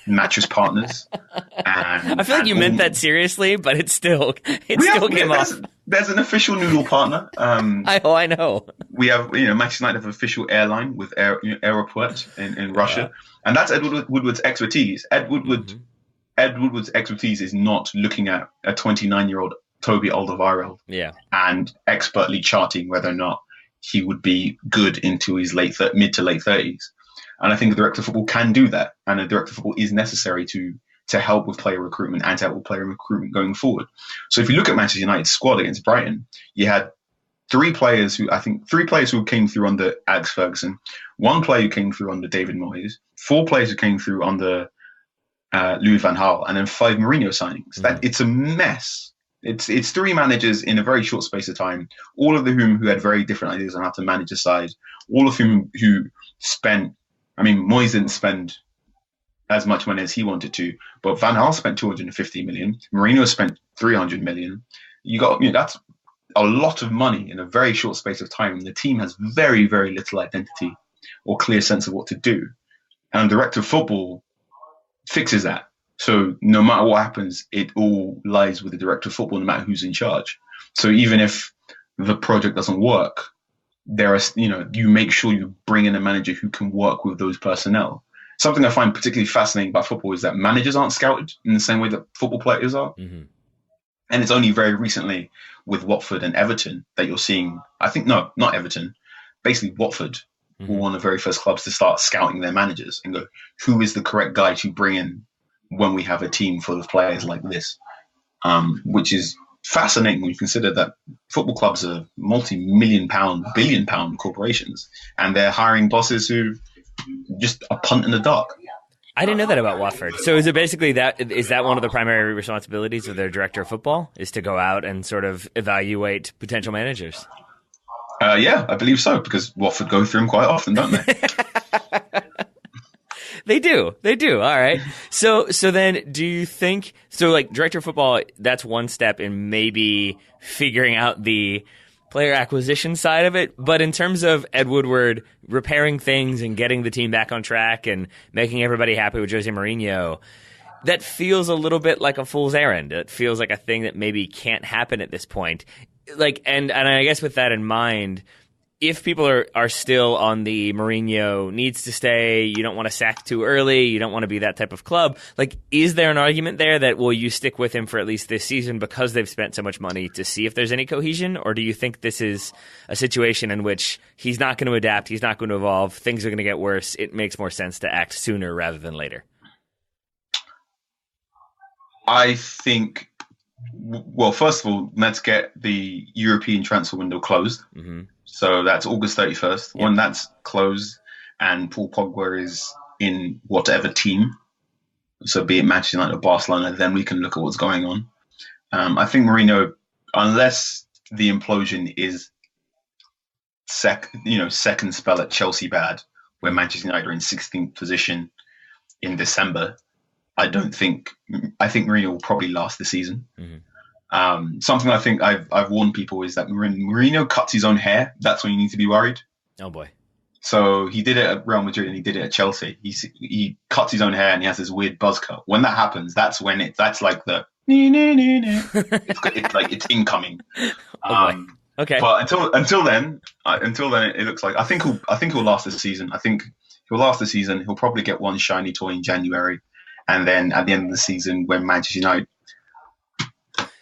mattress partners. And, I feel like you meant that seriously, but it still came off. There's an official noodle partner. I know. We have, Manchester United have an official airline with Aeroport in Russia, and that's Ed Woodward's expertise. Ed Woodward's expertise is not looking at a 29-year-old Toby Alderweireld and expertly charting whether or not he would be good into his mid to late 30s. And I think a director of football can do that. And a director of football is necessary to help with player recruitment and to help with player recruitment going forward. So if you look at Manchester United's squad against Brighton, you had three players who came through under Alex Ferguson, one player who came through under David Moyes, four players who came through under Louis van Gaal, and then 5 Mourinho signings. That it's a mess. It's three managers in a very short space of time, all of whom who had very different ideas on how to manage a side, all of whom who spent, Moyes didn't spend as much money as he wanted to, but Van Gaal spent 250 million, Mourinho spent 300 million. That's a lot of money in a very short space of time. The team has very, very little identity or clear sense of what to do. And the director of football fixes that. So no matter what happens, it all lies with the director of football, no matter who's in charge. So even if the project doesn't work, you make sure you bring in a manager who can work with those personnel. Something I find particularly fascinating about football is that managers aren't scouted in the same way that football players are. Mm-hmm. And it's only very recently with Watford and Everton that you're seeing, not Everton, basically Watford were one of the very first clubs to start scouting their managers and go, who is the correct guy to bring in when we have a team full of players like this, which is fascinating when you consider that football clubs are multi-million-pound, billion-pound corporations, and they're hiring bosses who just a punt in the dark. I didn't know that about Watford. So is it basically is that one of the primary responsibilities of their director of football, is to go out and sort of evaluate potential managers? Yeah, I believe so, because Watford go through them quite often, don't they? They do. All right. So then do you think, like director of football, that's one step in maybe figuring out the player acquisition side of it. But in terms of Ed Woodward repairing things and getting the team back on track and making everybody happy with Jose Mourinho, that feels a little bit like a fool's errand. It feels like a thing that maybe can't happen at this point. And I guess with that in mind, if people are still on the Mourinho needs to stay, you don't want to sack too early, you don't want to be that type of club, is there an argument there that, will you stick with him for at least this season because they've spent so much money to see if there's any cohesion? Or do you think this is a situation in which he's not going to adapt, he's not going to evolve, things are going to get worse, it makes more sense to act sooner rather than later? I think, well, first of all, let's get the European transfer window closed. Mm-hmm. So that's August 31st. Yep. When that's closed and Paul Pogba is in whatever team, so be it Manchester United or Barcelona, then we can look at what's going on. I think Mourinho, unless the implosion is second spell at Chelsea bad, where Manchester United are in 16th position in December, I think Mourinho will probably last the season. Mm-hmm. Something I think I've warned people is that Mourinho cuts his own hair. That's when you need to be worried. Oh boy! So he did it at Real Madrid and he did it at Chelsea. He cuts his own hair and he has this weird buzz cut. When that happens, that's when that's like the it's like it's incoming. Okay. But until then, it looks like I think he'll last this season. I think he'll last the season. He'll probably get one shiny toy in January, and then at the end of the season, when Manchester United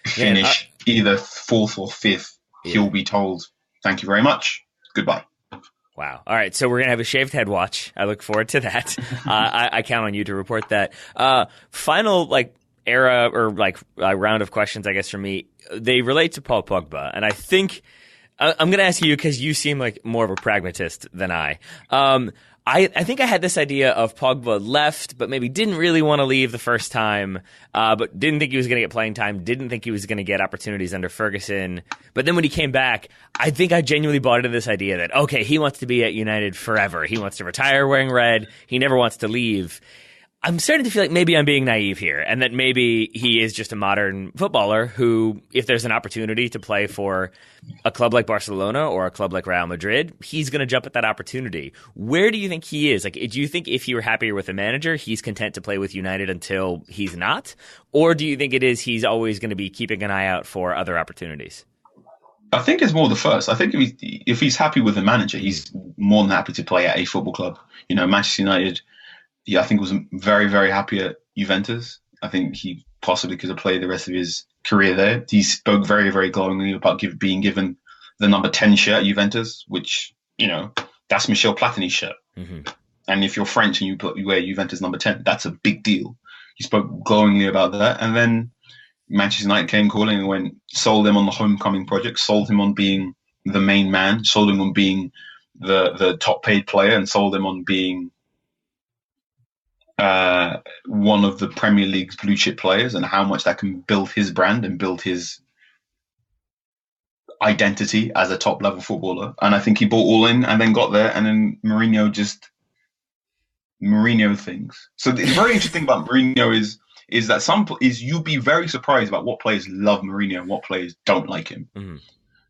finish either fourth or fifth, he'll be told, "Thank you very much, goodbye." Wow. All right. So we're going to have a shaved head watch. I look forward to that. I count on you to report that. Final era or round of questions, I guess, for me. They relate to Paul Pogba. And I think I'm going to ask you because you seem like more of a pragmatist than I. I think I had this idea of Pogba left, but maybe didn't really want to leave the first time, but didn't think he was going to get playing time, didn't think he was going to get opportunities under Ferguson. But then when he came back, I think I genuinely bought into this idea that, okay, he wants to be at United forever. He wants to retire wearing red. He never wants to leave. I'm starting to feel like maybe I'm being naive here and that maybe he is just a modern footballer who, if there's an opportunity to play for a club like Barcelona or a club like Real Madrid, he's going to jump at that opportunity. Where do you think he is? Do you think if he were happier with a manager, he's content to play with United until he's not? Or do you think it is he's always going to be keeping an eye out for other opportunities? I think it's more the first. I think if he's happy with the manager, he's more than happy to play at a football club. Manchester United, I think was very, very happy at Juventus. I think he possibly could have played the rest of his career there. He spoke very, very glowingly about being given the number 10 shirt at Juventus, which, that's Michel Platini's shirt. Mm-hmm. And if you're French and you wear Juventus number 10, that's a big deal. He spoke glowingly about that. And then Manchester United came calling and sold him on the homecoming project, sold him on being the main man, sold him on being the top paid player, and sold him on being one of the Premier League's blue chip players, and how much that can build his brand and build his identity as a top level footballer. And I think he bought all in and then got there, and then Mourinho things. So the very interesting about Mourinho is that you'll be very surprised about what players love Mourinho and what players don't like him. Mm-hmm.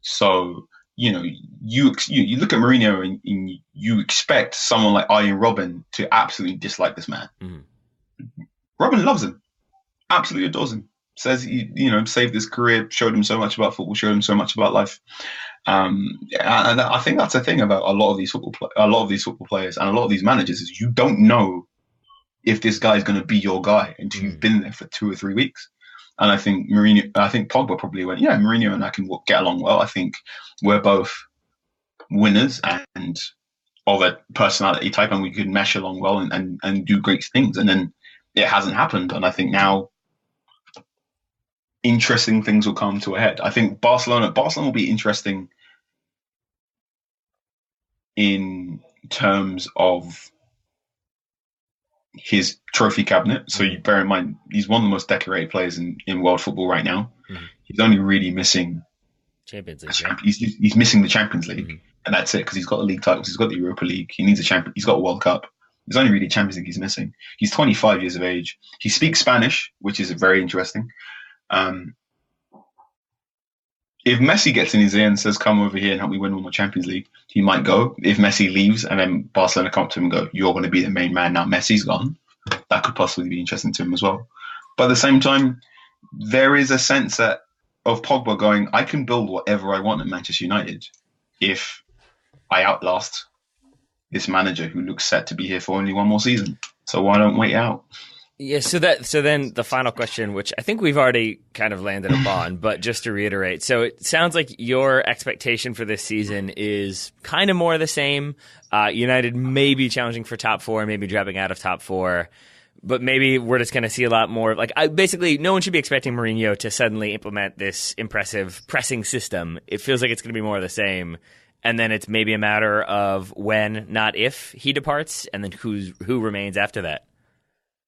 So you look at Mourinho and you expect someone like Arjen Robben to absolutely dislike this man. Mm-hmm. Robben loves him, absolutely adores him. Says he, saved his career, showed him so much about football, showed him so much about life. And I think that's the thing about a lot of these football players and a lot of these managers is you don't know if this guy is going to be your guy until you've been there for 2 or 3 weeks. And I think Pogba probably went, Mourinho and I can get along well. I think we're both winners and of a personality type, and we could mesh along well and do great things. And then it hasn't happened. And I think now interesting things will come to a head. I think Barcelona will be interesting in terms of his trophy cabinet. So you bear in mind, he's one of the most decorated players in world football right now. Mm-hmm. He's only really missing Champions League. He's missing the Champions League, and that's it, because he's got the league titles, he's got the Europa League, he needs a champion, he's got a World Cup. There's only really Champions League he's missing. He's 25 years of age. He speaks Spanish, which is very interesting. If Messi gets in his ear and says, "Come over here and help me win one more Champions League," he might go. If Messi leaves and then Barcelona come up to him and go, "You're going to be the main man now, Messi's gone," that could possibly be interesting to him as well. But at the same time, there is a sense of Pogba going, I can build whatever I want at Manchester United if I outlast this manager who looks set to be here for only one more season. So why don't wait out? Yeah, so then the final question, which I think we've already kind of landed upon, but just to reiterate, so it sounds like your expectation for this season is kind of more the same. United may be challenging for top 4, maybe dropping out of top 4, but maybe we're just going to see a lot more. Basically, no one should be expecting Mourinho to suddenly implement this impressive pressing system. It feels like it's going to be more of the same. And then it's maybe a matter of when, not if, he departs, and then who remains after that.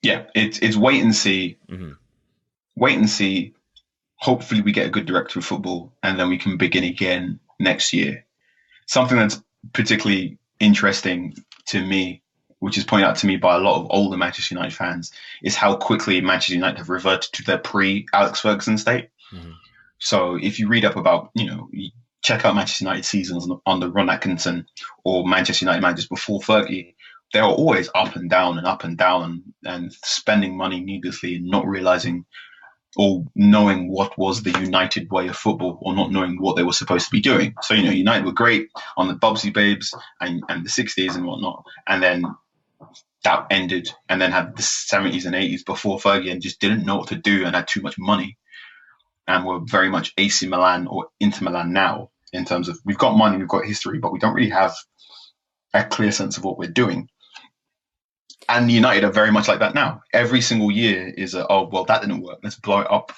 Yeah, it's wait and see. Mm-hmm. Wait and see. Hopefully we get a good director of football, and then we can begin again next year. Something that's particularly interesting to me, which is pointed out to me by a lot of older Manchester United fans, is how quickly Manchester United have reverted to their pre-Alex Ferguson state. Mm-hmm. So if you read up about, check out Manchester United seasons under Ron Atkinson or Manchester United managers before Fergie, they were always up and down and spending money needlessly and not realizing or knowing what was the United way of football, or not knowing what they were supposed to be doing. So, United were great on the Bubsy Babes and the 60s and whatnot. And then that ended, and then had the 70s and 80s before Fergie, and just didn't know what to do and had too much money. And we're very much AC Milan or Inter Milan now, in terms of we've got money, we've got history, but we don't really have a clear sense of what we're doing. And United are very much like that now. Every single year is that didn't work. Let's blow it up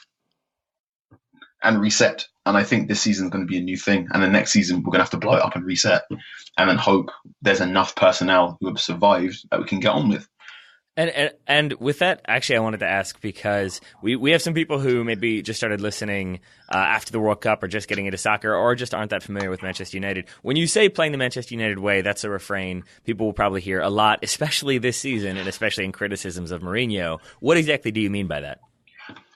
and reset. And I think this season is going to be a new thing. And the next season, we're going to have to blow it up and reset, and then hope there's enough personnel who have survived that we can get on with. And with that, actually, I wanted to ask, because we have some people who maybe just started listening after the World Cup, or just getting into soccer, or just aren't that familiar with Manchester United. When you say playing the Manchester United way, that's a refrain people will probably hear a lot, especially this season, and especially in criticisms of Mourinho. What exactly do you mean by that?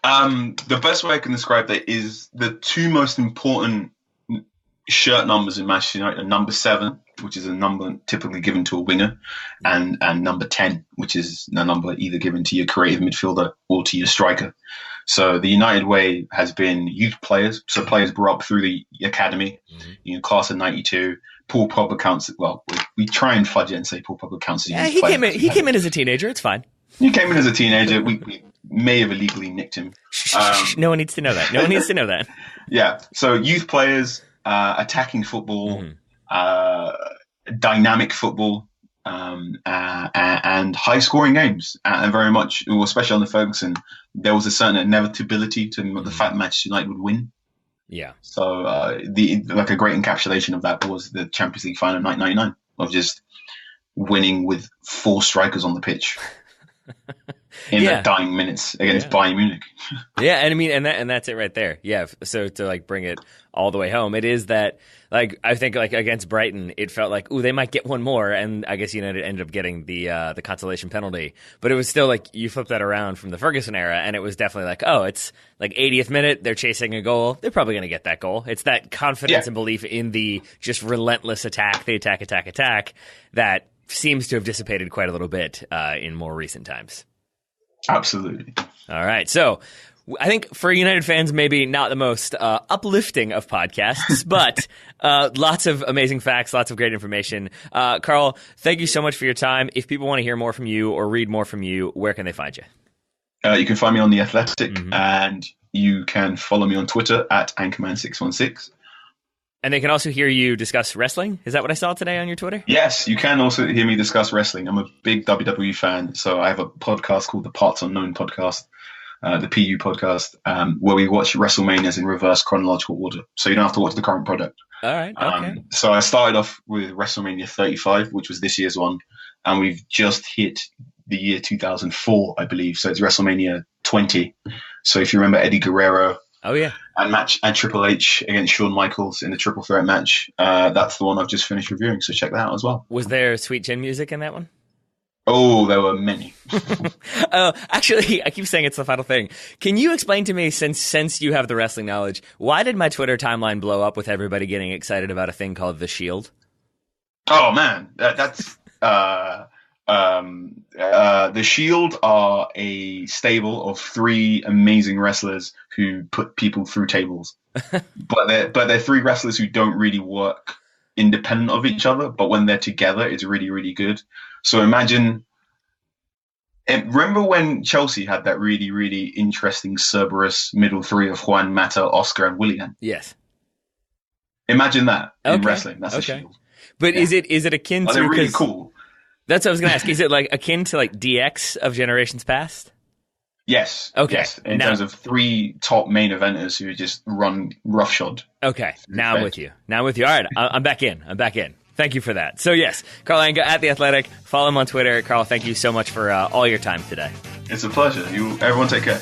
The best way I can describe that is the two most important shirt numbers in Manchester United are number 7, which is a number typically given to a winger, and number 10, which is a number either given to your creative midfielder or to your striker. So the United way has been youth players, so players brought up through the academy, class of 92. Paul Pogba counts. Well, we try and fudge it and say Paul Pogba counts as a youth player. He came in as a teenager. It's fine. He came in as a teenager. We may have illegally nicked him. No one needs to know that. No one needs to know that. Yeah. So youth players, attacking football, dynamic football, and high-scoring games. And very much, especially under Ferguson, there was a certain inevitability to the fact that Manchester United would win. Yeah. So like a great encapsulation of that was the Champions League final in 1999, of just winning with 4 strikers on the pitch. In the dying minutes against Bayern Munich. Yeah, and I mean, and that's it right there. Yeah, so to bring it all the way home, it is that, I think against Brighton, it felt like, ooh, they might get one more, and I guess United ended up getting the consolation penalty. But it was still you flip that around from the Ferguson era, and it was definitely it's 80th minute, they're chasing a goal, they're probably going to get that goal. It's that confidence and belief in the just relentless attack, the attack, that seems to have dissipated quite a little bit in more recent times. Absolutely. All right. So I think for United fans, maybe not the most uplifting of podcasts, but lots of amazing facts, lots of great information. Carl, thank you so much for your time. If people want to hear more from you or read more from you, where can they find you? You can find me on The Athletic, and you can follow me on Twitter at Anchorman616. And they can also hear you discuss wrestling? Is that what I saw today on your Twitter? Yes, you can also hear me discuss wrestling. I'm a big WWE fan, so I have a podcast called the Parts Unknown podcast, the PU podcast, where we watch WrestleManias in reverse chronological order, so you don't have to watch the current product. All right, okay. So I started off with WrestleMania 35, which was this year's one, and we've just hit the year 2004, I believe, so it's WrestleMania 20. So if you remember Eddie Guerrero... Oh, yeah. And Triple H against Shawn Michaels in the triple threat match. That's the one I've just finished reviewing, so check that out as well. Was there Sweet Chin music in that one? Oh, there were many. Actually, I keep saying it's the final thing. Can you explain to me, since you have the wrestling knowledge, why did my Twitter timeline blow up with everybody getting excited about a thing called The Shield? Oh, man. That's... The Shield are a stable of 3 amazing wrestlers who put people through tables, but they're 3 wrestlers who don't really work independent of each other. But when they're together, it's really, really good. So remember when Chelsea had that really, really interesting Cerberus middle 3 of Juan, Mata, Oscar, and Willian? Yes. Imagine that in wrestling. That's a Shield. But is it akin to? They're really cool. That's what I was going to ask. Is it akin to DX of generations past? Yes. Okay. Yes. In terms of 3 top main eventers who just run roughshod. Okay. Now I'm with you. All right. I'm back in. Thank you for that. So yes, Carl Anka at The Athletic. Follow him on Twitter. Carl, thank you so much for all your time today. It's a pleasure. Everyone take care.